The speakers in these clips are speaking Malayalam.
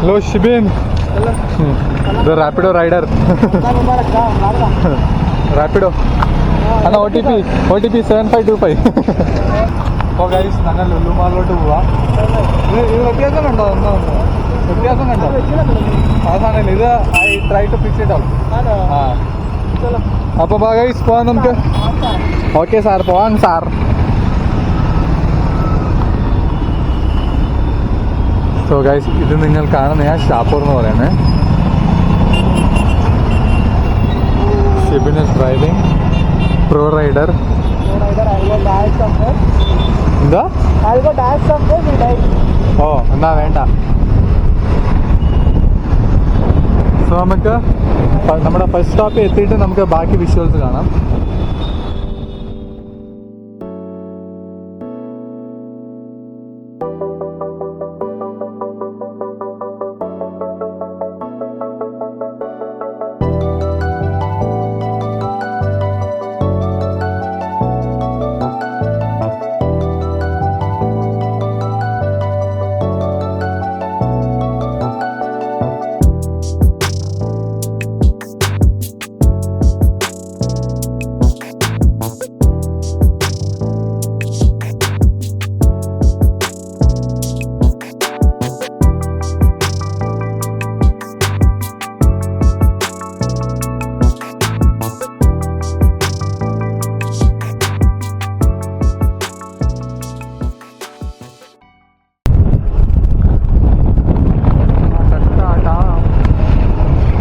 Hello, Shibin. The Rapido rider. Rapido. And OTP 7525. അപ്പോൾ ഗൈസ് ഞങ്ങൾ ലുലു മാളിലോട്ട് പോവാം. ഇത് വ്യത്യാസം കണ്ടോ? വ്യത്യാസം കണ്ടോ? അതാണല്ലോ ഇത്. I try to fix it out. ആ അപ്പോൾ ഗൈസ് പോവാം നമുക്ക്. ഓക്കെ സാർ, പോവാം സാർ. സോ ഗൈസ് ഇത് നിങ്ങൾ കാണുന്ന ഞാൻ ഷാപ്പൂർ എന്ന് പറയുന്നത്. Shibin is driving pro rider. എന്താ? ഓ എന്നാ വേണ്ട. സോ നമുക്ക് നമ്മുടെ ഫസ്റ്റ് സ്റ്റോപ്പിൽ എത്തിയിട്ട് നമുക്ക് ബാക്കി വിഷ്വൽസ് കാണാം.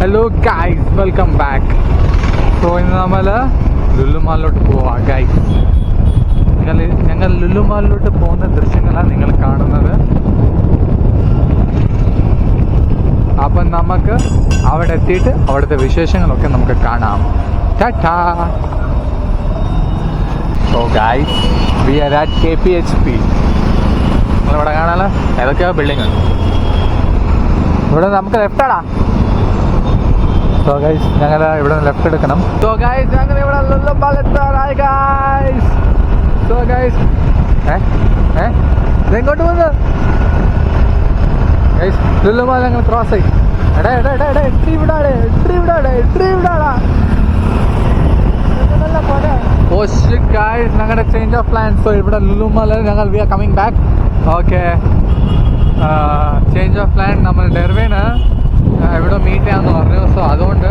Hello guys, welcome back. So ഇന്ന് നമ്മൾ ലുലു മാളിലോട്ട് പോവാം ഗൈസ്. ഞങ്ങൾ ലുലു മാളിലോട്ട് പോകുന്ന ദൃശ്യങ്ങളാണ് നിങ്ങൾ കാണുന്നത്. അപ്പം നമുക്ക് അവിടെ എത്തിയിട്ട് അവിടുത്തെ വിശേഷങ്ങളൊക്കെ നമുക്ക് കാണാം. Tata. So guys, we are at KPHP. നിങ്ങളിവിടെ കാണാമല്ലോ ഏതൊക്കെയോ ബിൽഡിംഗ് ഉണ്ട്. ഇവിടെ നമുക്ക് ലെഫ്റ്റാടാ. സോ ഗൈസ് ഞങ്ങൾ ഇവിടെ നിന്ന് ലെഫ്റ്റ് എടുക്കണം. സോ ഗൈസ് ഞങ്ങൾ ഇവിടെ ലുലു മാൾ എത്താറായി ഗൈസ്. സോ ഗൈസ് ഇതെങ്ങോട്ട് പോകുന്നത് ഗൈസ്? ലുലു മാൾ ഞങ്ങൾ ക്രോസ് ആയി. എൻട്രി വിടാടാ. ഓ ഷിറ്റ് ഗൈസ്, ഞങ്ങളുടെ ചേഞ്ച് ഓഫ് പ്ലാൻ. സോ ഇവിടെ ലുലു മാളിൽ ഞങ്ങൾ we are coming back. Okay, change of plan. നമ്മൾ ഡെർവേന് എവിടെ മീറ്റ് ചെയ്യാമെന്ന് പറഞ്ഞു. സോ അതുകൊണ്ട്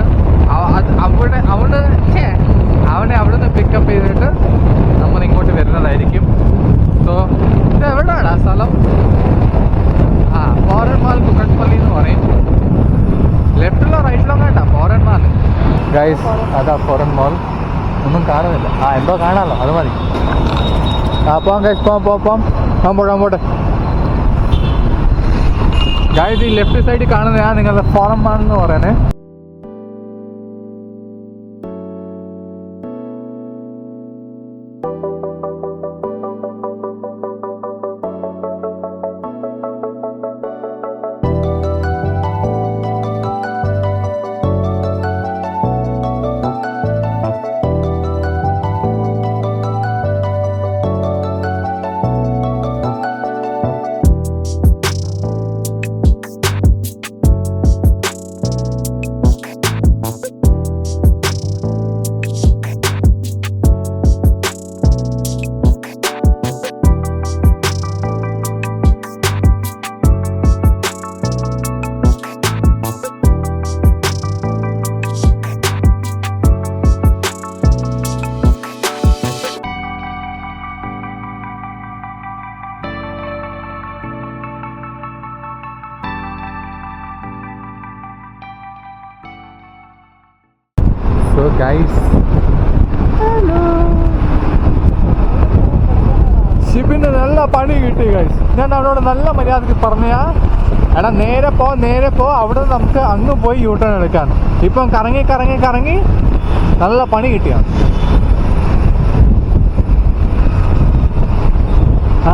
അവനെ അവിടെ നിന്ന് പിക്കപ്പ് ചെയ്തിട്ട് നമ്മൾ ഇങ്ങോട്ട് വരുന്നതായിരിക്കും. സോ ഇത് എവിടെയാണ് സ്ഥലം? ഫോറൻ മാൾ കുക്കട്പള്ളി എന്ന് പറയും. ലെഫ്റ്റിലോ റൈറ്റിലോ വേണ്ട, ഫോറൻ മാൾ ഗൈസ്. അതാ ഫോറൻ മാൾ. ഒന്നും കാണുന്നില്ല. എന്തോ കാണാമല്ലോ, അത് മതി. പോവാം ഗൈസ്, പോവാം. പോട്ടെ ഗൈസ്. ഈ ലെഫ്റ്റ് സൈഡിൽ കാണുന്നതാണ് നിങ്ങളുടെ ഫോറൻ മാൾ എന്ന് പറയുന്നത്. So guys, hello. ഷിബിന് നല്ല പണി കിട്ടി ഗൈസ്. ഞാൻ അവനോട് നല്ല മര്യാദക്ക് പറഞ്ഞാ, എടാ നേരെ പോ, അവിടെ നമുക്ക് അങ്ങ് പോയി യൂട്ടേൺ എടുക്കാൻ. ഇപ്പം കറങ്ങി നല്ല പണി കിട്ടിയാണ്.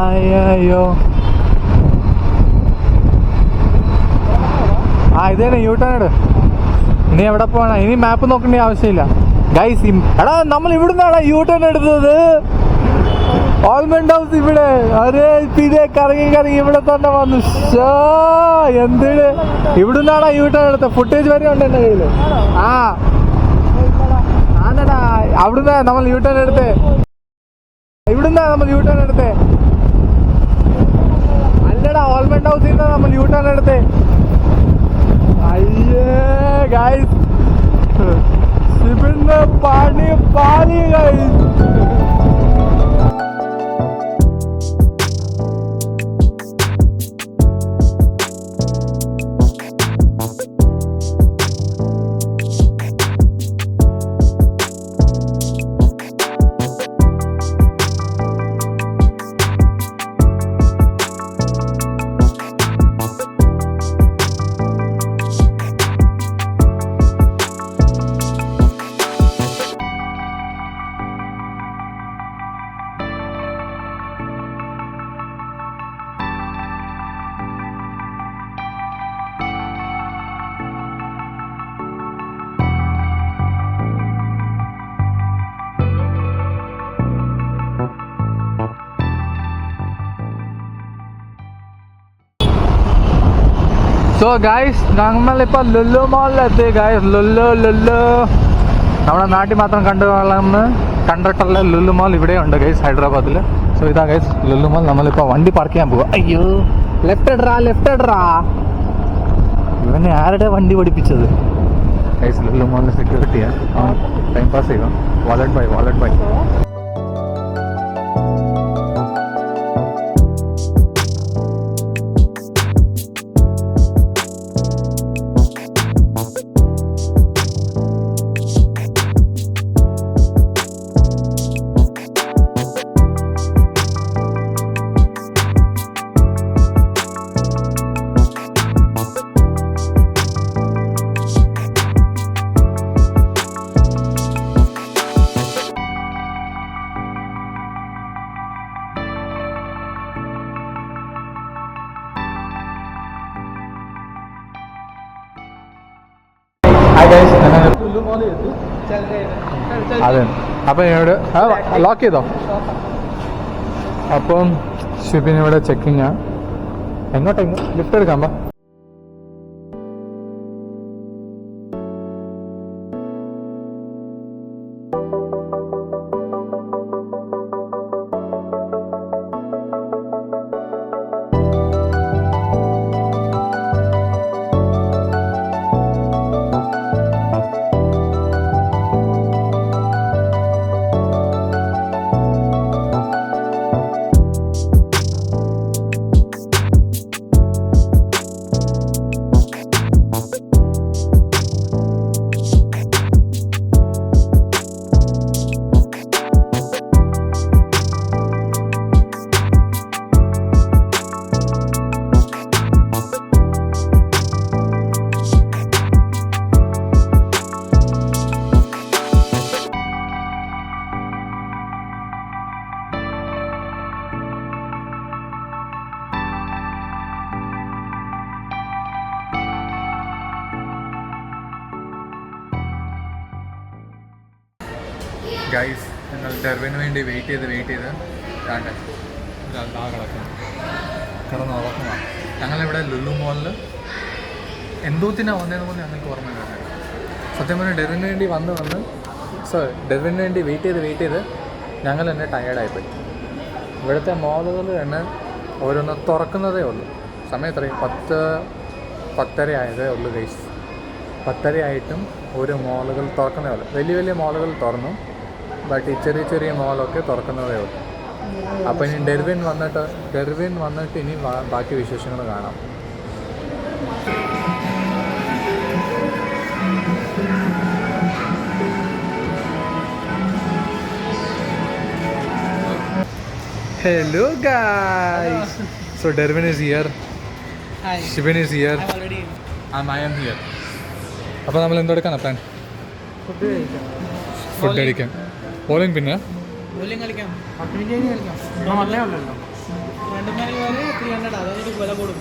അയ്യോ ഇതേനെ യൂട്ടേൺ ഇട്. ഇനി എവിടെ പോകണം? ഇനി മാപ്പ് നോക്കേണ്ട ആവശ്യമില്ല ഗൈസ്. എടാ നമ്മൾ ഇവിടുന്നാണ് യൂട്ടേൺ എടുത്തത്. ഓൾമണ്ട് ഹൗസ് ഇവിടെ. അരേ പിന്നെ കറങ്ങി കറങ്ങി ഇവിടെ തന്നെ വന്നു. എന്തിന് ഇവിടുന്നാണോ യൂട്ടേൺ എടുത്തത്? ഫുട്ടേജ് വരെ ഉണ്ട് എന്റെ കയ്യില്. ആ ആണടാ, അവിടുന്ന് നമ്മൾ യൂട്ടേൺ എടുത്തേ. ഇവിടുന്നാ നമ്മൾ യൂട്ടേൺ എടുത്തേ. അല്ലടാ, ഓൾമണ്ട് ഹൗസിൽ നിന്നാ നമ്മൾ യൂട്ടേൺ എടുത്തേ. അയ്യേ ഗൈസ്, ഇവിടുന്ന് പണി പാളി ഗൈസ്. സോ ഗൈസ്, നമ്മളിപ്പോൾ ലുലു മാളിലെത്തി ഗൈസ്. ലുലു നമ്മുടെ നാട്ടിൽ മാത്രം കണ്ടിട്ടുള്ള ലുലു മാൾ ഇവിടെ ഉണ്ട് ഗൈസ്, ഹൈദരാബാദിൽ. സോ ഇതാ ഗൈസ് ലുലു മാൾ. നമ്മളിപ്പോൾ വണ്ടി പാർക്ക് ചെയ്യാൻ പോവാ. അയ്യോ, ലെഫ്റ്റ് ഇടറാ. ഇവനെ ആരുടെ വണ്ടി പഠിപ്പിച്ചത് ഗൈസ്? ലുലു മാളിലെ സെക്യൂരിറ്റിയാ. ടൈം പാസ് ചെയ്യുക. Valet bye. അതെ, അപ്പം എന്നോട് ലോക്ക് ചെയ്തോ. അപ്പം ഷിപ്പിനിവിടെ ചെക്കിങ്ങാ. എങ്ങോട്ടെങ്കിലും ലിഫ്റ്റ് എടുക്കാം. ഗൈസ്, ഞങ്ങൾ ഡെർവിന് വേണ്ടി വെയിറ്റ് ചെയ്ത് കിടന്നുറങ്ങുക. ഞങ്ങളിവിടെ ലുലു മോളിൽ എന്തോത്തിനാണ് വന്നതെന്ന് പോലും ഞങ്ങൾക്ക് ഓർമ്മയില്ല. സത്യം പറഞ്ഞാൽ ഡെർവിന് വേണ്ടി ഡെർവിന് വേണ്ടി വെയിറ്റ് ചെയ്ത് ഞങ്ങൾ തന്നെ ടയേർഡായിപ്പോയി. ഇവിടുത്തെ മോളുകൾ തന്നെ ഓരോന്ന് തുറക്കുന്നതേ ഉള്ളൂ. സമയം എത്രയും 10:30 ആയതേ ഉള്ളൂ ഗൈസ്. 10:30 ആയിട്ടും ഓരോ മോളുകൾ തുറക്കുന്നതേ ഉള്ളൂ. വലിയ മോളുകൾ തുറന്നു, ബട്ട് ഈ ചെറിയ മോളൊക്കെ തുറക്കുന്നതേ ഉള്ളൂ. അപ്പോൾ ഇനി ഡെർവിൻ വന്നിട്ട് ഇനി ബാക്കി വിശേഷങ്ങൾ കാണാം. Hello guys. So Dervin is here. Hi. Shivin is here. I'm already in. I am here. അപ്പോൾ നമ്മൾ എന്തെടുക്കാനാണ് പ്ലാൻ? ഫുഡ് കഴിക്കാം. ബോളിംഗ് പിന്നെ ബോളിംഗ് കളിക്കാം. 10 മിനിറ്റ് കളിക്കാം. നല്ലേ ഉള്ളല്ലോ. 2 മണി വരെ 300. അതായത് വില കൂടും.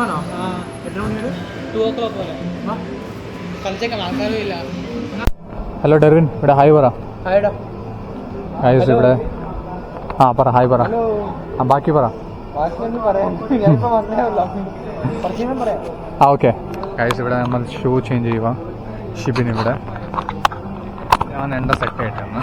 ആണോ? ആ. എത്ര മണി വരെ? 2 o'clock വരെ. കളിച്ചേക്കാം, ആൾക്കാരും ഇല്ല. ഹലോ ഡെർവിൻ, ഇവിടെ ഹായ് പറ. ഹായ്ഡാ. ഗൈസ്, ഇവിടെ ആ പറ ഹായ് പറ. ഹലോ. ആ ബാക്കി പറ. ബാക്കിയൊന്നും പറയാം, ഞാനിപ്പോൾ വന്നേ ഉള്ളൂ. കുറച്ചേരം പറയാം. ആ ഓക്കെ ഗൈസ്, ഇവിടെ നമ്മൾ ഷൂ ചേഞ്ച് ചെയ്യുക. ഷിബിൻ ഇവിടെ, ഞാൻ എൻ്റെ സെറ്റ് ആയിട്ടാണ്.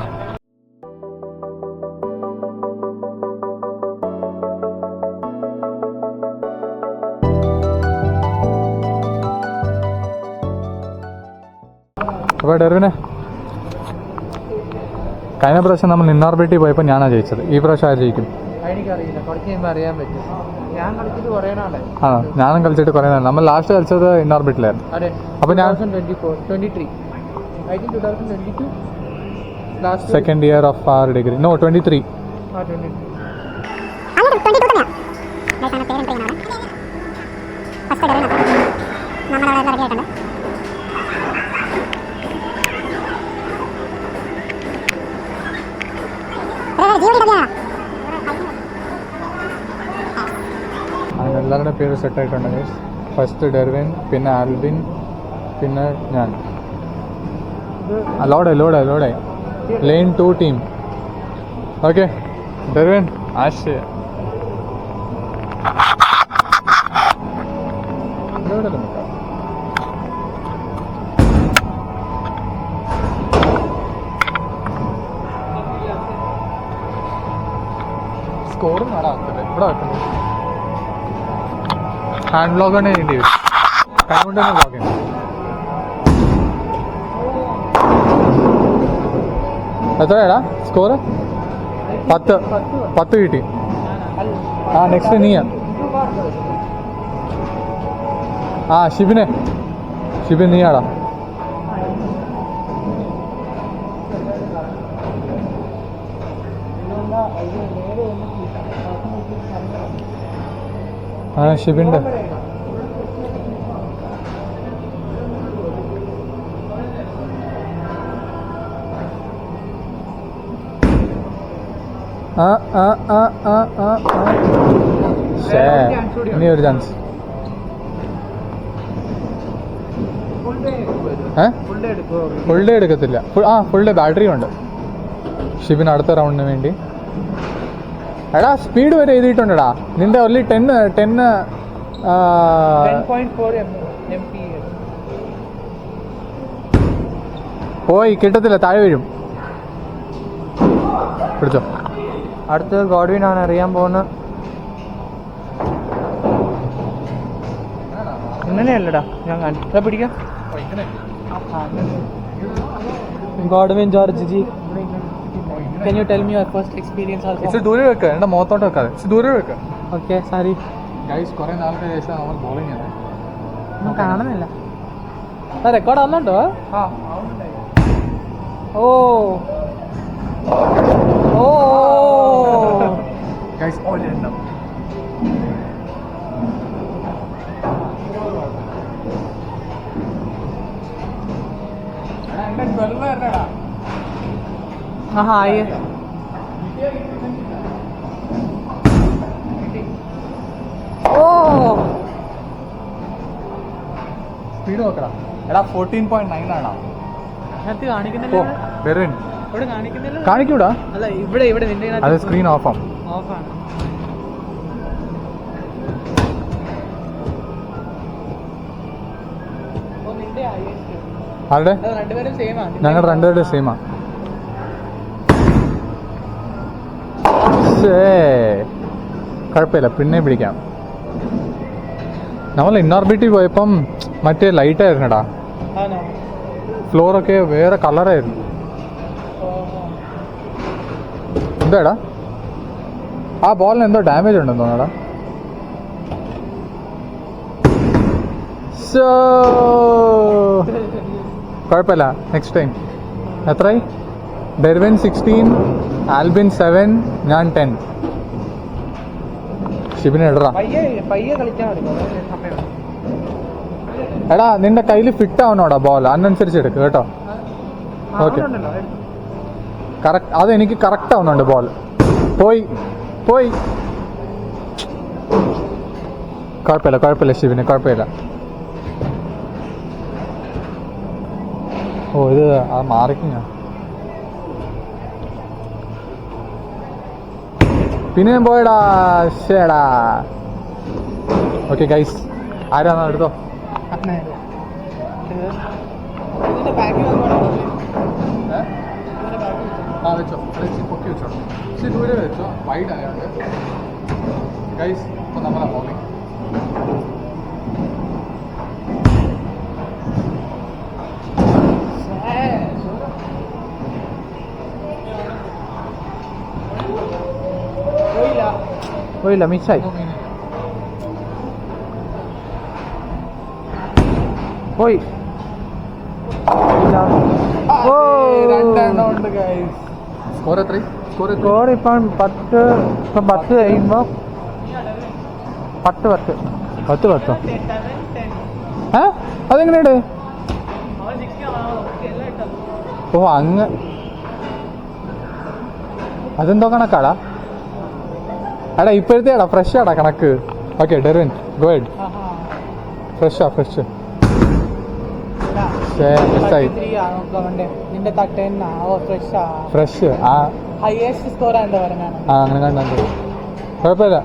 അപ്പോൾ ഡെർവിനെ, കഴിഞ്ഞ പ്രാവശ്യം നമ്മൾ ഇന്നോർബിറ്റി പോയപ്പോൾ ഞാനാണ് ജയിച്ചത്. ഈ പ്രാവശ്യം ആര് ജയിക്കും? എനിക്കറിയില്ല, കുറച്ച് കഴിയുമ്പോൾ അറിയാൻ പറ്റും. ഞാൻ കളിച്ചിട്ട് കുറേ നാളെ. ആ ഞാനും കളിച്ചിട്ട് കുറേ നാൾ. നമ്മൾ ലാസ്റ്റ് കളിച്ചത് ഇന്നോർബിറ്റിലായിരുന്നു. അതെ. അപ്പോൾ ഞാൻ 2023 I think 2022 last second year of our degree. No 23. ആ 23. അങ്ങനെ എല്ലാവരുടെ പേര് സെറ്റായിട്ടുണ്ട് ഗൈസ്. ഫസ്റ്റ് ഡെർവിൻ, പിന്നെ ആൽബിൻ, പിന്നെ ഞാൻ. ലോഡേ ലെയിൻ 2 ടീം. ഓക്കെ ഡെർവിൻ ആശയ സ്കോറും കാണാത്തത് ഇവിടെ വെക്കുന്നത്. ഹാൻഡ് ബ്ലോഗ് ആണ് ചെയ്യേണ്ടി വരും. കൈകൊണ്ട് തന്നെ ബ്ലോഗ് ചെയ്യണം. എത്രയാടാ സ്കോറ്? 10 കിട്ടി. ആ നെക്സ്റ്റ് നീയാ. ആ ഷിബിൻ നീയാടാ. ആ ഷിബിൻ്റെ ഇനി ഒരു ചാൻസ്. ഫുൾ ഡേ എടുക്കത്തില്ല. ഫുൾ ഡേ ബാറ്ററി ഉണ്ട് ഷിബിൻ അടുത്ത റൗണ്ടിന് വേണ്ടി. എടാ സ്പീഡ് വരെ എഴുതിയിട്ടുണ്ടടാ നിന്റെ. ഓൺലി 10 പോയി കിട്ടത്തില്ല, താഴെ വീഴും. പിടിച്ചോ. അടുത്തത് ഗോഡ്വിൻ ആണ് അറിയാൻ പോകുന്നത്. ഇങ്ങനെയല്ലടാ ഞാൻ കാണിച്ചാ പിടിക്കാം. Godwin George G, can you tell me your first experience also? ഇച്ചിരി ദൂരെ വെക്കുക, എൻ്റെ മുഖത്തോട്ട് വെക്കാതെ ഇച്ചിരി ദൂരെ വെക്കുക. ഓക്കെ സോറി ഗൈസ്, കുറേ നാൾക്ക് ശേഷം നമ്മൾ ബോളിംഗ് ആണ്. കാണുന്നില്ല. റെക്കോർഡ് ആവുന്നുണ്ടോ? ഓ ഓ ഗൈസ് ഒരെണ്ണം. ഹായ്. ഓ സ്പീഡ് നോക്കടാ. എടാ 14.9 ആണോ? അതിനകത്ത് കാണിക്കുന്നില്ല. ഡെർവിൻ ഇവിടെ കാണിക്കുന്നില്ല. കാണിക്കൂടാ. അല്ല ഇവിടെ നിന്റെ അത് സ്ക്രീൻ ഓഫാണ്. ഓഫാണ്. ആരുടെ? രണ്ടുപേരും സെയിമാ. ഞങ്ങൾ രണ്ടുപേരുടെ സെയിമാ. കുഴപ്പമില്ല, പിന്നെ പിടിക്കാം. നമ്മൾ ഇന്നോർബിറ്റി പോയപ്പം മറ്റേ ലൈറ്റ് ആയിരുന്നടാ. ഫ്ലോറൊക്കെ വേറെ കളറായിരുന്നു. എന്താടാ ആ ബോളിന് എന്തോ ഡാമേജ് ഉണ്ടെന്ന് തോന്നടാ. കുഴപ്പമില്ല, നെക്സ്റ്റ് ടൈം. എത്രയായി? ഡെർവിൻ 16, ആൽബിൻ 7, ഞാൻ 10. ഷിബിനെ ഇടറാ. എടാ നിന്റെ കയ്യിൽ ഫിറ്റ് ആവണോടാ ബോൾ, അതിനനുസരിച്ച് എടുക്കുക കേട്ടോ. ഓക്കെ കറക്റ്റ്, അത് എനിക്ക് കറക്റ്റ് ആവുന്നുണ്ട് ബോൾ. പോയി കുഴപ്പമില്ല ഷിബിന്, കുഴപ്പമില്ല. ഓ ഇത് ആ മാറിക്കും ഞാൻ. പിന്നെയും പോയടാ ശേടാ. ഓക്കെ ഗൈസ്, ആരാന്നാ എടുത്തോ. ആ വെച്ചോ, പൊക്കി വെച്ചോ. പക്ഷെ ദൂരെ വെച്ചോ, വൈഡ് ആയോണ്ട്. ഗൈസ് ഇപ്പൊ നമ്മളാ ബോളിംഗ്. പോയില്ല, മിസ്സായി. പോയി. സ്കോർ ഇപ്പം 10 കഴിയുമ്പോ 10. അതെങ്ങനെയുണ്ട്? ഓ അങ്ങ് അതെന്തോ കണക്കാടാ? എടാ ഇപ്പോഴത്തെ ആടാ ഫ്രഷ് ആടാ കണക്ക്. Okay Dervin go ahead. Fresh fresh അങ്ങനെ കണ്ടു. കുഴപ്പമില്ല.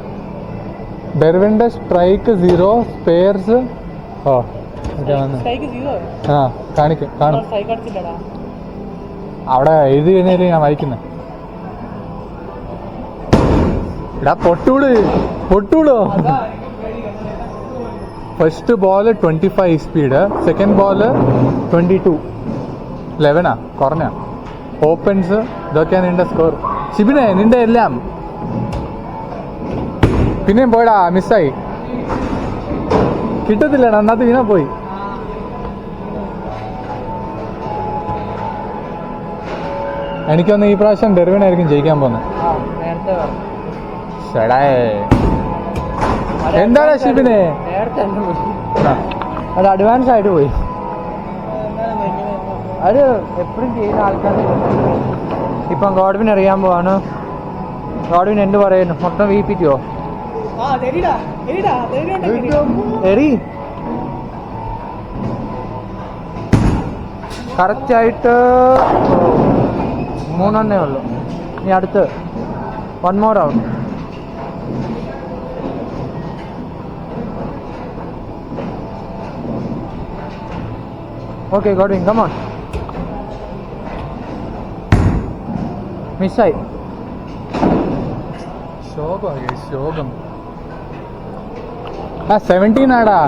ഡെർവിന്റെ സ്ട്രൈക്ക് 0, സ്പെയർസ് കാണും. അവിടെ എഴുതി കഴിഞ്ഞാൽ ഞാൻ വായിക്കുന്നത്. എടാ പൊട്ടൂടോ. First ball 25 speed, second ball 22. 11 കുറഞ്ഞ ഓപ്പൺസ്. ഇതൊക്കെയാണ് നിന്റെ സ്കോർ. ഷിബിനെ നിന്റെ എല്ലാം. പിന്നെയും പോയടാ, മിസ്സായി. കിട്ടത്തില്ലടാ, അന്നത്തെ വീണ പോയി. എനിക്കൊന്ന് ഈ പ്രാവശ്യം ഡെർവിനായിരിക്കും ജയിക്കാൻ പോകുന്നത്. എന്താണ് ഷിബിനെ? അത് അഡ്വാൻസ് ആയിട്ട് പോയി. അത് എപ്പോഴും ചെയ്യുന്ന ആൾക്കാർ. ഇപ്പം ഗോഡ്വിൻ അറിയാൻ പോവാണ്. ഗോഡ്വിൻ എന്ത് പറയുന്നു? മൊത്തം വീപ്പിക്കോ? കറക്റ്റായിട്ട് 3 ഉള്ളു. ഇനി അടുത്ത് 1 more out. Okay, Godwin, come on. മിസ്സായി. ശോകം. 17 ആടാ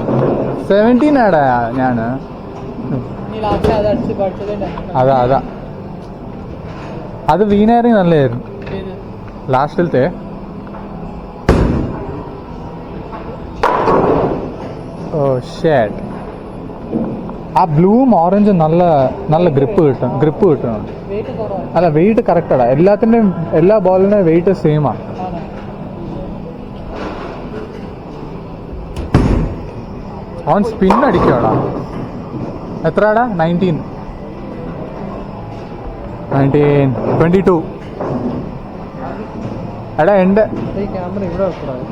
ഞാന്. അതാ അത് വീണായിരുന്നു. നല്ലായിരുന്നു ലാസ്റ്റിലത്തെ. ഓ ഷേറ്റ്. ആ ബ്ലൂവും ഓറഞ്ചും നല്ല ഗ്രിപ്പ് കിട്ടുന്നുണ്ട്. അല്ല വെയിറ്റ് കറക്റ്റാടാ. എല്ലാ ബോളിന്റെയും വെയിറ്റ് സെയിമാ. അവൻ സ്പിൻ അടിക്കുവാടാ. എത്രയാടാ? 19, 22. എടാ എൻ്റെ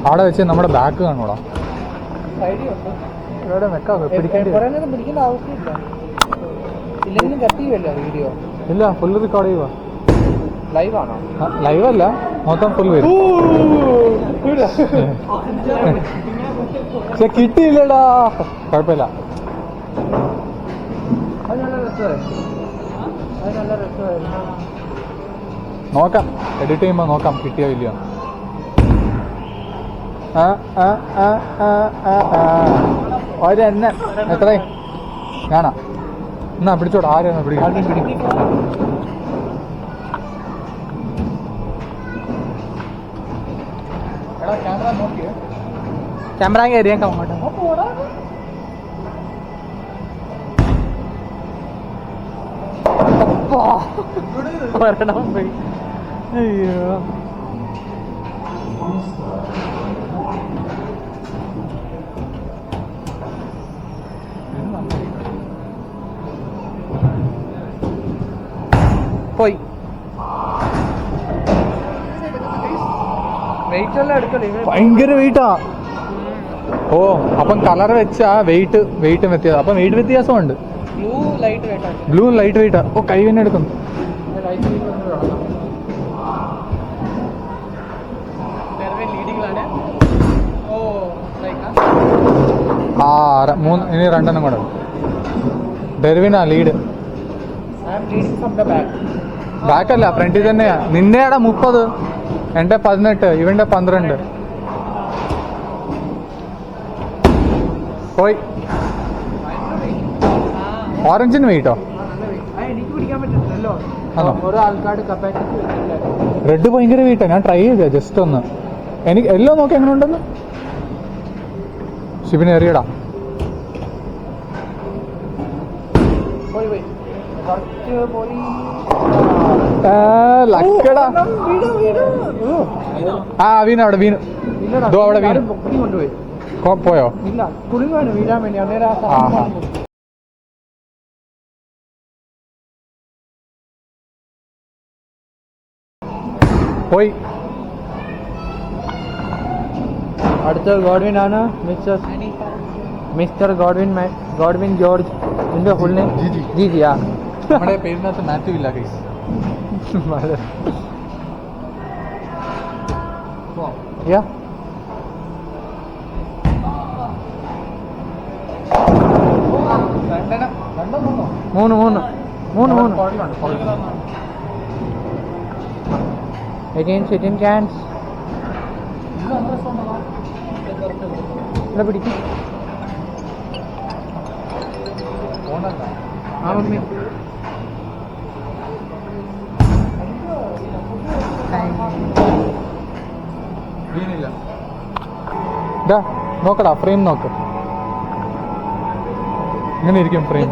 അവിടെ വെച്ച് നമ്മുടെ ബാക്ക് കാണൂടാ. ഇവിടെ പിടിക്കേണ്ട ആവശ്യമില്ല. ഇല്ല, ഫുള്ള് റെക്കോർഡ് ചെയ്യുക. ലൈവാണോ? ലൈവല്ല, മൊത്തം ഫുൾ വരും. പക്ഷെ കിട്ടിയില്ലടാ. കുഴപ്പമില്ല. നോക്കാം, എഡിറ്റ് ചെയ്യുമ്പോ നോക്കാം കിട്ടിയോ ഇല്ലയോ. ഒരെണ്ണ എത്രേ? ഞാനാ. എന്നാ പിടിച്ചോടാ. ആരെന്നാ പിടിക്കും? ക്യാമറ കയറിയേക്കാം അങ്ങോട്ട്. അയ്യോ പോയി. ഭയങ്കര വെയിറ്റാ. ഓ അപ്പം കളർ വെച്ചാ വെയിറ്റ് വ്യത്യാസം. അപ്പം വെയിറ്റ് വ്യത്യാസമുണ്ട്. Blue light വെയിറ്റാ. ഓ കൈ തന്നെ എടുക്കുന്നു. മൂന്ന്, ഇനി രണ്ടെണ്ണം കൂടെ. ഡെർവിനാ ലീഡ്. ബാക്കല്ല, ഫ്രണ്ടിൽ തന്നെയാ. നിന്നെയാടാ 30, എൻ്റെ 18, ഇവന്റെ 12. പോയി. ഓറഞ്ചിന് വെയിട്ടോ? എനിക്ക് പിടിക്കാൻ പറ്റുന്നല്ലോ. ആണോ? ഓരോ ആൾക്കാരുടെ കപ്പാസിറ്റി. റെഡ് ഭയങ്കര വെയിറ്റാ. ഞാൻ ട്രൈ ചെയ്ത ജസ്റ്റ് ഒന്ന്. എനിക്ക് എല്ലാം നോക്കി എങ്ങനെ ഉണ്ടെന്ന്. ഷിബിന് എറിയടാ. ലക്കടാ. വീണു അവിടെ വീണു. അവിടെ വീണു. പോയോ? ഇല്ല, കുടുങ്ങാണ് വീഴാൻ വേണ്ടി. അന്നേരം പോയി. അടുത്ത ഗോഡ്വിൻ ആണ്. Mister Godwin George. എന്റെ ഫുൾ നെയിം ജിജി. നമ്മുടെ പേരിനകത്ത് മാത്യു ഇല്ല ഗൈസ്. മൂന്ന് 18 cans. ഇവിടെ പിടിക്കും. ആ മമ്മി. വീണില്ല. നോക്കടാ, ഫ്രെയിം നോക്ക്. ഇങ്ങനെ ഇരിക്കും ഫ്രെയിം.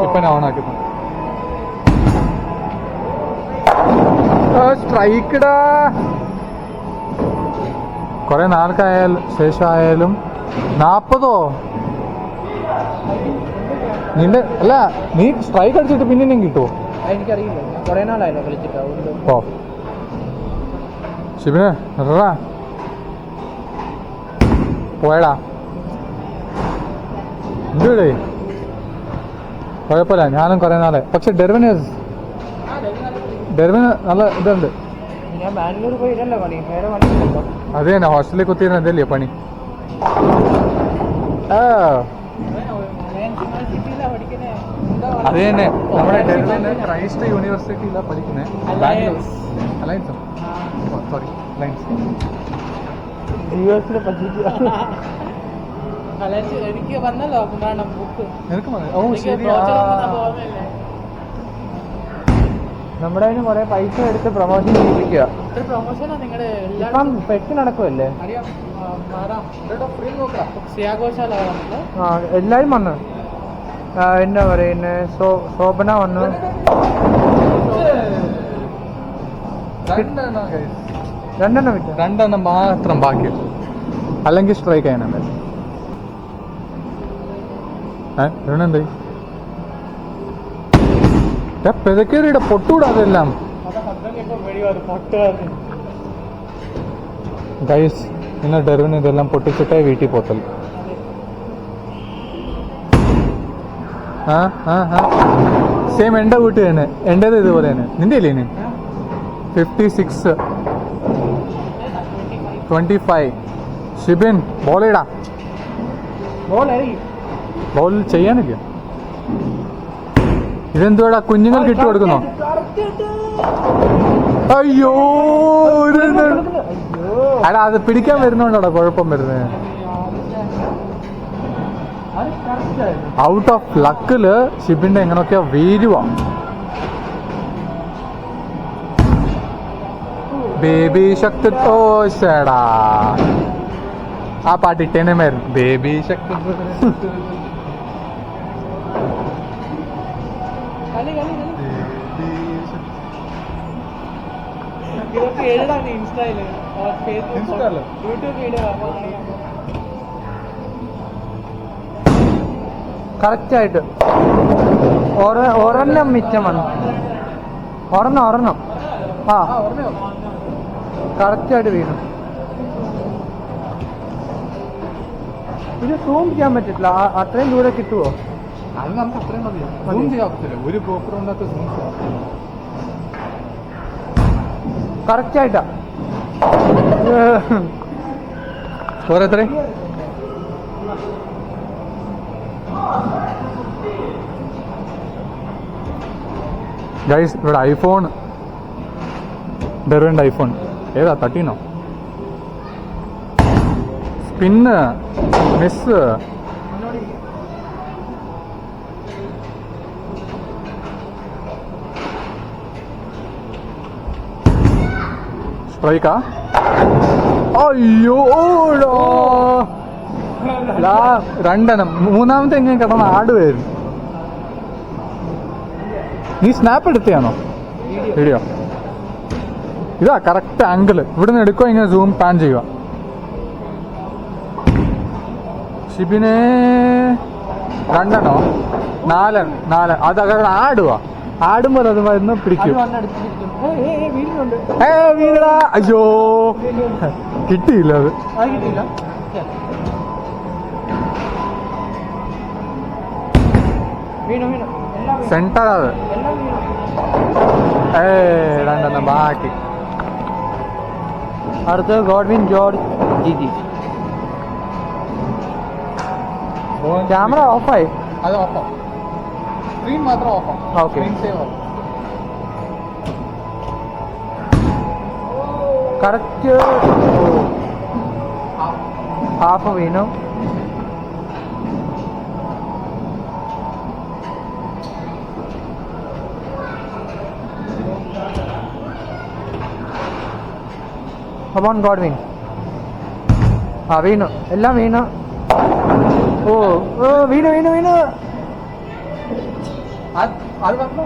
ഇപ്പൊ ഞാൻ ഓണാക്കുന്നു. സ്ട്രൈക്കടാ. കുറെ നാൾക്കായാലും ശേഷമായാലും 40 നിന്റെ അല്ല, നീ സ്ട്രൈക്ക് അടിച്ചിട്ട് പിന്നെ കിട്ടുമോ? എനിക്കറിയില്ല, കുറെ നാളായല്ലോ കളിച്ചിട്ട്. ഓ ശിബിന് പോയടാ. എന്തുവിടെ? കുഴപ്പമില്ല, ഞാനും കുറെ നാളെ. പക്ഷെ ഡെർവിന് നല്ല ഇതുണ്ട്. ഞാൻ ബാംഗ്ലൂർ പോയിട്ടല്ലോ പണി, വേറെ പണിയില്ലല്ലോ. അത് തന്നെ, ഹോസ്റ്റലിൽ കുത്തിയിരുന്ന എന്തല്ലേ പണി. അത് തന്നെ, നമ്മുടെ ഡെർവിന് ക്രൈസ്റ്റ് യൂണിവേഴ്സിറ്റിയിലാണ് പഠിക്കുന്നത്. Alliance sorry alliance. എനിക്ക് വന്നല്ലോ ബുക്ക്. നിനക്ക് ഓ ശരി. നമ്മുടെ കയ്യിൽ കുറെ പൈസ എടുത്ത് പ്രൊമോഷൻ ചെയ്യിപ്പിക്കുക. ഇപ്പം പെട്ട് നടക്കുമല്ലേ? എല്ലാരും വന്നു. എന്താ പറയുന്നേ, ശോഭന വന്നു. രണ്ടെണ്ണം മാത്രം ബാക്കി, അല്ലെങ്കിൽ സ്ട്രൈക്ക് ചെയ്യാനുണ്ട്. എഴുണ്ട് പെതക്കേറിയുടെ പൊട്ടൂടാതെല്ലാം. ഗൈസ്, ഇന്ന് ഡെർവിന് ഇതെല്ലാം പൊട്ടിച്ചിട്ടേ വീട്ടിൽ പോത്തൽ. സെയിം എൻ്റെ വീട്ടിൽ തന്നെ. എൻ്റേത് ഇതുപോലെ തന്നെ. നിന്റെ ഇല്ലേ? 56 25. ഷിബിൻ ബോളിടാ. ബോൾ ചെയ്യാനില്ല. ഇതെന്തുവാടാ, കുഞ്ഞുങ്ങൾക്ക് ഇട്ട് കൊടുക്കുന്നോ? അയ്യോ, അടാ അത് പിടിക്കാൻ വരുന്നോണ്ടാടാ കുഴപ്പം വരുന്നത്. ഔട്ട് ഓഫ് ലക്കില് ഷിബിന്റെ എങ്ങനെയൊക്കെയോ വീഴുവാ. ബേബി ശക്തി തോശടാ. ആ പാട്ട് ഇട്ടേനെ മായിരുന്നു. ബേബി ശക്തി. കറക്റ്റായിട്ട് ഒരെണ്ണം മിച്ചം വന്നു. ഒരെണ്ണം കറക്റ്റായിട്ട് വീണു. ഇത് സൂം ചെയ്യാൻ പറ്റില്ല. അത്രയും ദൂരെ കിട്ടുമോ? അത് നമുക്ക് അത്രയും മതി. സൂം ചെയ്യാൻ പറ്റില്ല. ഒരു പ്രോപ്പർ ഉണ്ടാത്ത സൂം ചെയ്യാം. കറക്റ്റായിട്ടാ. ഓരോരുത്തരെ ഗൈസ് ഇവിടെ ഐഫോൺ, ഡെറിൻ്റെ ഐഫോൺ ഏതാ 13 സ്പിന്ന് മിസ്. സ്ട്രൈക്കാ? അയ്യോ രണ്ടെണ്ണം. മൂന്നാമത്തെ എങ്ങനെ കിടന്ന് ആടുമായിരുന്നു. നീ സ്നാപ്പ് എടുത്തയാണോ വീഡിയോ? ഇതാ കറക്റ്റ് ആംഗിള്. ഇവിടുന്ന് എടുക്കുക, ഇങ്ങനെ സൂം പാൻ ചെയ്യുക. ഷിബിനെ രണ്ടെണ്ണോ നാല് അത് ആടുക. ആടുമ്പോൾ അത് വരുന്ന പിടിക്കും. വീടാ. അയ്യോ കിട്ടിയില്ല അത്. സെന്റർ അത്. രണ്ടെണ്ണം ബാക്കി. അടുത്ത ഗോഡ്വിൻ ജോർജ് ജിജി. ക്യാമറ ഓഫായി. അത് ഓഫോ, സ്ക്രീൻ മാത്രം ഓഫോ. ഓക്കെ. കറക്റ്റ് ഹാഫ് വീണു. Come on Godwin. വീണു, എല്ലാം വീണു. ഓ വീണു. അത് വന്നു.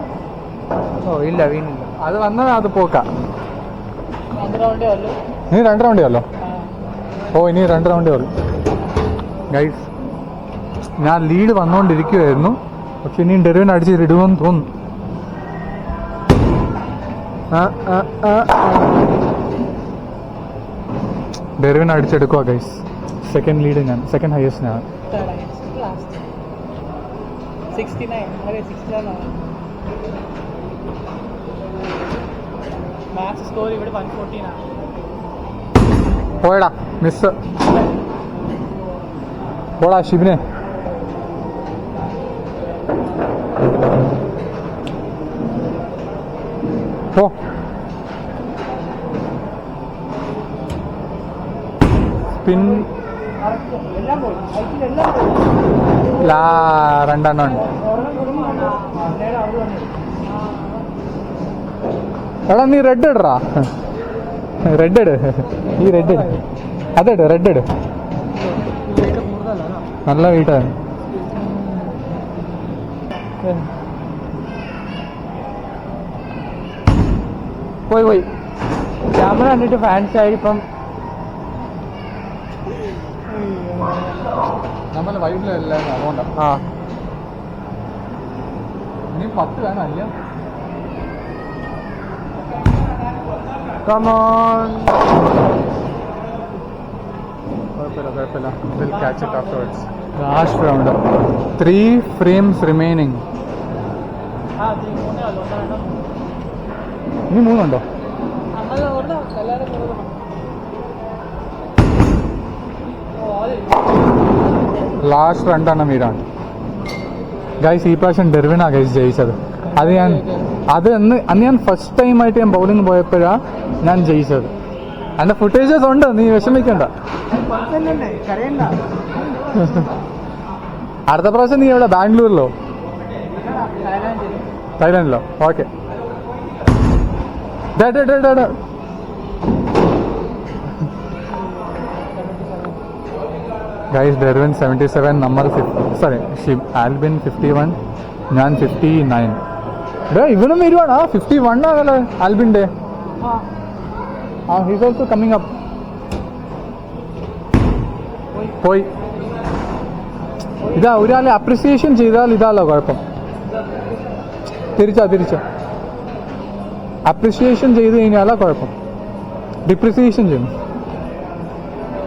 ഓ ഇല്ല, വീണില്ല. അത് വന്നത് അത് പോക്ക. ഇനി 2 റൗണ്ടേ ഉള്ളോ? ഓ ഇനി 2 റൗണ്ടേ ഉള്ളു. ഗൈസ് ഞാൻ ലീഡ് വന്നുകൊണ്ടിരിക്കുവായിരുന്നു. പക്ഷെ ഇനിയും ഡെറിവിൻ അടിച്ചിടുമെന്ന് തോന്നുന്നു. ഡെറിവിൻ അടിച്ചെടുക്കുക ഗൈസ്. സെക്കൻഡ് ലീഡ് ഞാൻ, സെക്കൻഡ് ഹയസ്റ്റ് ഞാൻ. പോയടാ മിസ്. പോടാ ഷിബിനെ. പോ. സ്പിൻ രണ്ടെണ്ണം ഉണ്ട്. എടാ നീ റെഡ് ഇടറാ. റെഡ് ഇട്. ഈ റെഡ് ഇട്. അതെട്, റെഡ് ഇട്. നല്ല വീട്ടാണ്. പോയി ക്യാമറ കണ്ടിട്ട് ഫാൻസ് ആയി. ഇപ്പം നമ്മളെ വൈബിലല്ല, അതുകൊണ്ടാ. ഇനി 10 വേണം അല്ല? Come on. കുഴപ്പമില്ല. We'll catch it afterwards. Last round. 3 frames remaining. ഇനി 3 ഉണ്ടോ? ലാസ്റ്റ് 2 എണ്ണം വീടാണ് ഗൈസ്. ഈ പ്രാവശ്യം ഡെർവിനാ ഗൈസ് ജയിച്ചത്. അന്ന് ഞാൻ ഫസ്റ്റ് ടൈം ആയിട്ട് ഞാൻ ബൗളിംഗ് പോയപ്പോഴാണ് ഞാൻ ജയിച്ചത്. അതിന്റെ ഫുട്ടേജസ് ഉണ്ട്, നീ വിഷമിക്കണ്ട. അടുത്ത പ്രാവശ്യം നീ എവിടെ? ബാംഗ്ലൂരിലോ തായ്ലാൻഡിലോ? ഓക്കെ. ഗൈസ് ഡെർവിൻ 77, നമ്മൾ ആൽബിൻ 51, ഞാൻ 59. ഇവനും വരുവാണോ? 51 ആണല്ലോ ആൽബിന്റെ. He's also coming up. പോയി. ഇതാ ഒരാളെ അപ്രിസിയേഷൻ ചെയ്താൽ ഇതാണല്ലോ കുഴപ്പം. തിരിച്ചോ അപ്രിസിയേഷൻ ചെയ്ത് കഴിഞ്ഞാലാ കുഴപ്പം. ഡിപ്രിസിയേഷൻ ചെയ്യണം.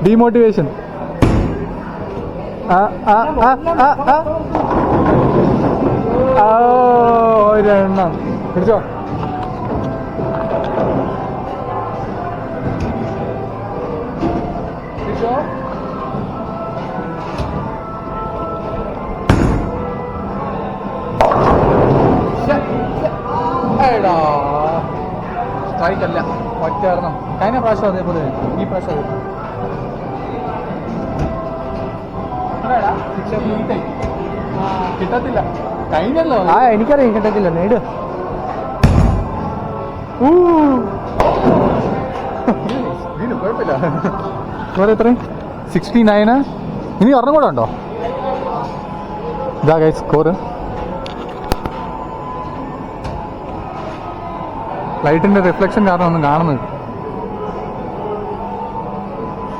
ഡീമോട്ടിവേഷൻ. ഒരെണ്ണം പിടിച്ചോ. കഴിഞ്ഞ പ്രാവശ്യം അതേപോലെ ഈ പ്രാവശ്യം കിട്ടത്തില്ല. കഴിഞ്ഞല്ലോ. എനിക്കറിയാം കിട്ടത്തില്ല. നേട് കുഴപ്പമില്ല. ഇവിടെ എത്രയും 69. ഇനി ഒരെണ്ണം കൂടെ ഉണ്ടോ? ഇതാ ഗൈസ് സ്കോർ. ലൈറ്റിന്റെ റിഫ്ലക്ഷൻ കാരണം ഒന്നും കാണുന്നത്.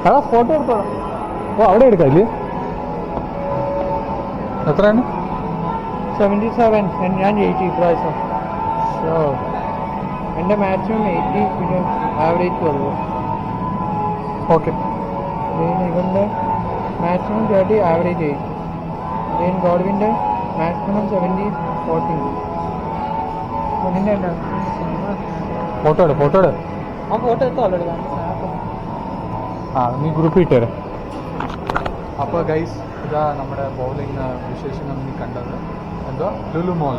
അതാ ഫോട്ടോ എടുത്തോളാം. ഓ അവിടെ എടുക്കാം ഇല്ലേ? എത്രയാണ്? 77. ഞാൻ 80 ഇപ്രാവശ്യം. എൻ്റെ മാക്സിമം 80, പിന്നെ ആവറേജ് 12. ഓക്കെ. ഇവൻ്റെ മാക്സിമം 30, ആവറേജ് 8. ഗോഡ്വിൻ്റെ മാക്സിമം 70, 14. നിൻ്റെ ഉണ്ടാവും. ഫോട്ടോ എടു. ആ ഫോട്ടോ എടുത്തോ ഓൾറെഡി. ആ നീ ഗ്രൂപ്പ് ഇട്ടേരെ. അപ്പോൾ ഗൈസ് ഇതാ നമ്മുടെ ബോളിംഗ് വിശേഷങ്ങൾ നീ കണ്ടത്. എന്തോ ലുലു മോൾ.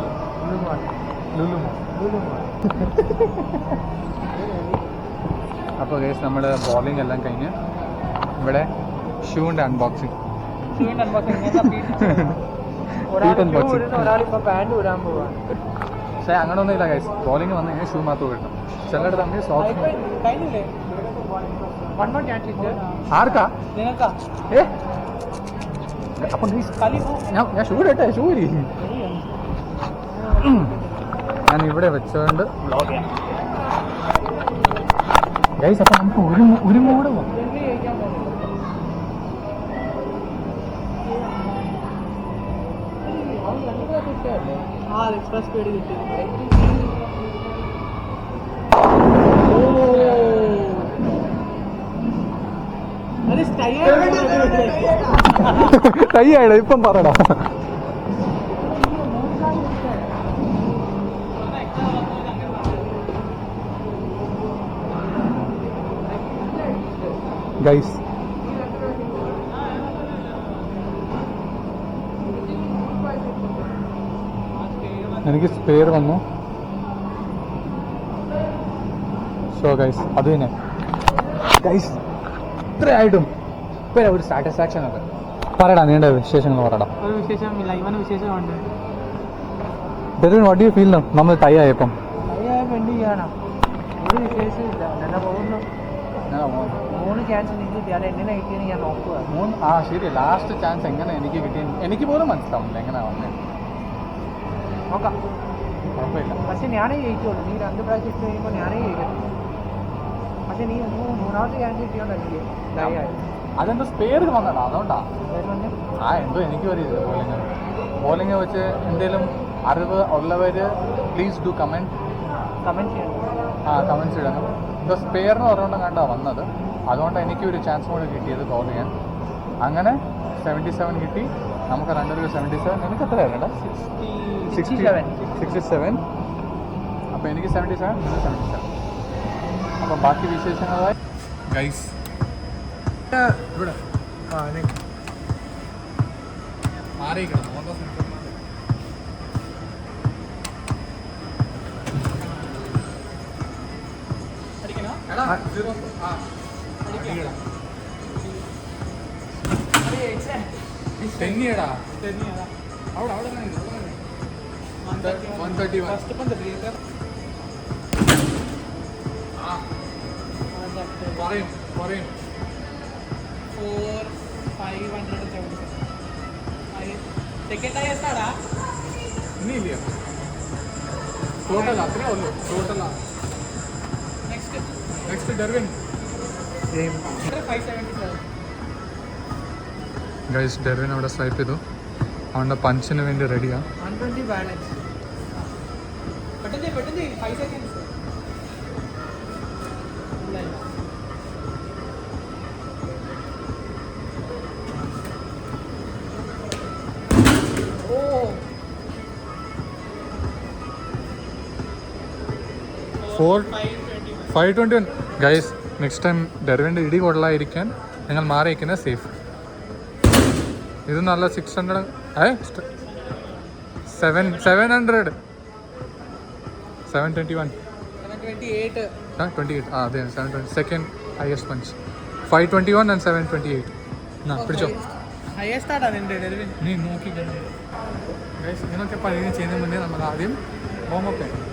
അപ്പോൾ ഗൈസ് നമ്മുടെ ബോളിംഗ് എല്ലാം കഴിഞ്ഞ് ഇവിടെ ഷൂവിൻ്റെ അൺബോക്സിങ്. ഒരാളിപ്പോൾ പാൻറ് ഇടാൻ പോവാണ്. പക്ഷേ അങ്ങനെ ഒന്നും ഇല്ല ഗൈസ്. ബോളിംഗ് വന്നു കഴിഞ്ഞാൽ ഷൂ മാത്രം കിട്ടും. ചിലയിടത്ത് തമ്മിൽ സോക്സ്. ആർക്കാ? നിങ്ങൾക്കാ? അപ്പൊ ഞാൻ ഷൂ ഇടട്ടെ. ഷൂ ഞാൻ ഇവിടെ വെച്ചോണ്ട് ഗൈസ്. അപ്പൊ നമുക്ക് ഒരു മൂട് എക്സ്പ്രസ് സ്പീഡ് കിട്ടി. തയ്യായിട ഇപ്പം പറയടാ. ഗൈസ് എനിക്ക് സ്പെയർ വന്നു. സോ ഗൈസ് അത് തന്നെ ഗൈസ്. ഇത്രയായിട്ടും ഇപ്പം ഒരു സാറ്റിസ്ഫാക്ഷൻ ഒക്കെ പറയടാ. നീണ്ട വിശേഷങ്ങൾ പറയടാ. ഒരു വിശേഷമില്ല. ഇവന് വിശേഷമുണ്ട്. വാട്ട് യു ഫീൽ നമ്മൾ തയ്യായപ്പം? എന്ത് ചെയ്യാനാ? ഒരു വിശേഷമില്ല. എന്നെ പോകുന്നു. 3 ചാൻസ് എനിക്ക് കിട്ടി. അത് എങ്ങനെ കിട്ടിയെന്ന് ഞാൻ നോക്കുക. ശരി. ലാസ്റ്റ് ചാൻസ് എങ്ങനെ എനിക്ക് കിട്ടി എനിക്ക് പോലും മനസ്സിലാവുന്നില്ല. എങ്ങനെയാ വന്നത് നോക്കാം. കുഴപ്പമില്ല. പക്ഷെ ഞാനേ ജയിച്ചോളൂ. നീ 2 പ്രാവശ്യം ഇട്ട് കഴിയുമ്പോൾ ഞാനേ ജയിക്കത്തുള്ളൂ. പക്ഷെ നീ 3ാമത്തെ ചാൻസ് കിട്ടിയോണ്ടല്ലേ ദയായി. അതെന്തോ സ്പെയർ വന്നടാ. അതുകൊണ്ടാ എന്തോ എനിക്ക് ഒരു ബോളിംഗ് വെച്ച് എന്തെങ്കിലും അറിവ് ഉള്ളവർ പ്ലീസ് ഡു കമൻറ്റ് ചെയ്യണം. കമൻറ്റ്സ് ഇടണം. എന്തോ സ്പെയറിന് പറഞ്ഞുകൊണ്ട് കണ്ടാ വന്നത്. അതുകൊണ്ട് എനിക്ക് ഒരു ചാൻസ് കൂടെ കിട്ടിയത് ബോൾ ചെയ്യാൻ. അങ്ങനെ 77 കിട്ടി. നമുക്ക് 2 77. എനിക്ക് എത്രയായിരുന്നടാ? 67. അപ്പോൾ എനിക്ക് 77, നിങ്ങൾ 77. അപ്പം ബാക്കി വിശേഷങ്ങളായി ഗൈസ് ഇവിടെ മാറിയിരിക്കണം. തെന്നിയടാ. അവിടെ 131 പറയും 4,577. ടിക്കറ്റ് എത്താടാ? ഇനിയില്ല. ടോട്ടൽ അത്രേ ഉള്ളൂ. ടോട്ടലാ. നെക്സ്റ്റ് ഡെർവിൻ. 577. ഗൈസ് ഡെർവിൻ അവിടെ സ്വൈപ്പ് ചെയ്തു. അവൻ്റെ പഞ്ചിന് വേണ്ടി റെഡിയാണ്. 120 ബാലൻസ്. പെട്ടെന്ന് 5 സെക്കൻഡ്സ്. ഓ 521. ഗൈസ് നെക്സ്റ്റ് ടൈം ഡെർവിൻ്റെ ഇടി കൊള്ളാതിരിക്കാൻ നിങ്ങൾ മാറിയിരിക്കുന്നത് സേഫ്. ഇത് നല്ല 600. 700. 721. 728. 28 ആ അതെ 720 സെക്കൻഡ് ഹയസ്റ്റ് പഞ്ച് 521 ആൻഡ് 728 എന്നാ പിടിച്ചോ ഹയസ്റ്റ് ആട്ടാ നിന്റെ ഡെലിവറി. നീ നോക്കിക്കോ ഗൈസ്. ഇങ്ങനെയൊക്കെ പഴയ ചെയ്യുന്നതിന് മുന്നേ നമ്മൾ ആദ്യം വാമപ്പ് ചെയ്യണം.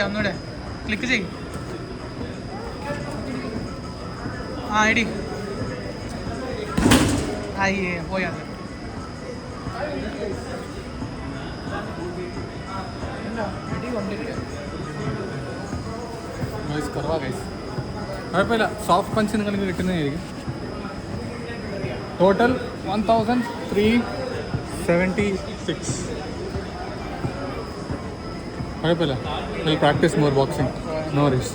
ഒന്നൂടെ ക്ലിക്ക് ചെയ്യും. ആ ഐഡി അയ്യേ പോയാ കുറവാ ഗൈസ്. കുഴപ്പമില്ല, സോഫ്റ്റ് പഞ്ച് നിങ്ങൾക്ക് കിട്ടുന്നതായിരിക്കും. ടോട്ടൽ 1376. കുഴപ്പമില്ല. Will practice more boxing, no worries.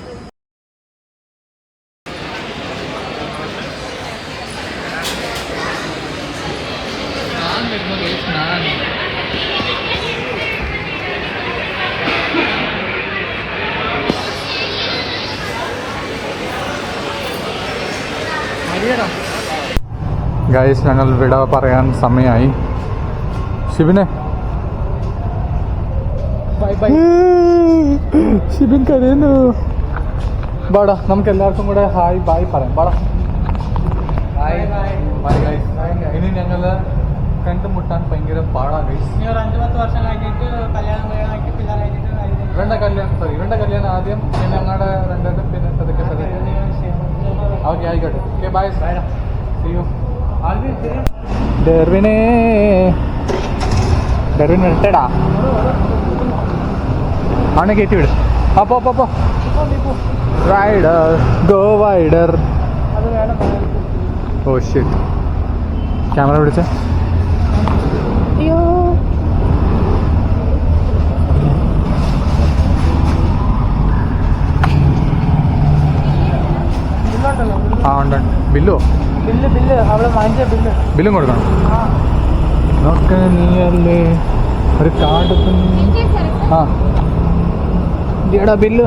Guys ഞങ്ങൾ വിട പറയാൻ സമയമായി. ഷിബിനെ ഷിബിൻ കരയുന്നു. ബാടാ നമുക്ക് എല്ലാവർക്കും കൂടെ ഹായ് ബായ് പറയാം. ബാടാ ബൈ ഗൈസ്. ഇനി ഞങ്ങൾ കണ്ടുമുട്ടാൻ ഭയങ്കര പാടാ ഗൈസ്. 5-10 വർഷം കഴിഞ്ഞിട്ട് കല്യാണം ഇവന്റെ കല്യാണം ആദ്യം, പിന്നെ ഞങ്ങളുടെ രണ്ടും, പിന്നെ പതുക്കെ ഓക്കെ ആയിക്കോട്ടെ. Okay bye. See you. Dervin ഇട്ടടാ അവനെ കയറ്റി വിട്. അപ്പോ rider go wider. Oh shit. Camera പിടിച്ച ആ ഉണ്ട്. ബില്ലോ അവിടെ വാങ്ങിച്ച ബില്ലും കൊടുക്കണം. നോക്ക നീയല്ലേ ഒരു കാർഡ്. ആ ബില്ല്.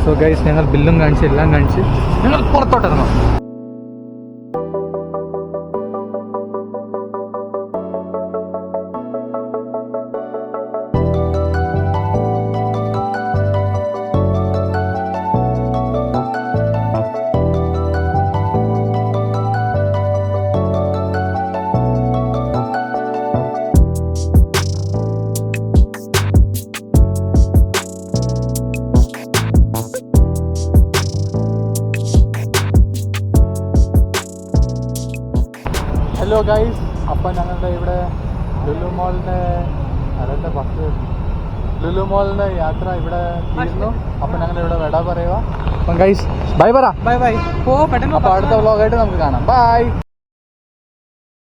സോ ഗൈസ് ഞങ്ങൾ ബില്ലും കാണിച്ച് എല്ലാം കാണിച്ച് ഞങ്ങൾ പുറത്തോട്ടിറങ്ങാം. ഹലോ ഗൈസ്, അപ്പം ഞങ്ങളുടെ ഇവിടെ ലുലു മോളിൻ്റെ യാത്ര ഇവിടെ തീർന്നു. അപ്പം ഞങ്ങൾ ഇവിടെ വിട പറയുക. അപ്പം ഗൈസ് ബൈ പറ. ബൈ. ഓ പെട്ടെന്ന്. അപ്പോൾ അടുത്ത വ്ളോഗായിട്ട് നമുക്ക് കാണാം. ബൈ.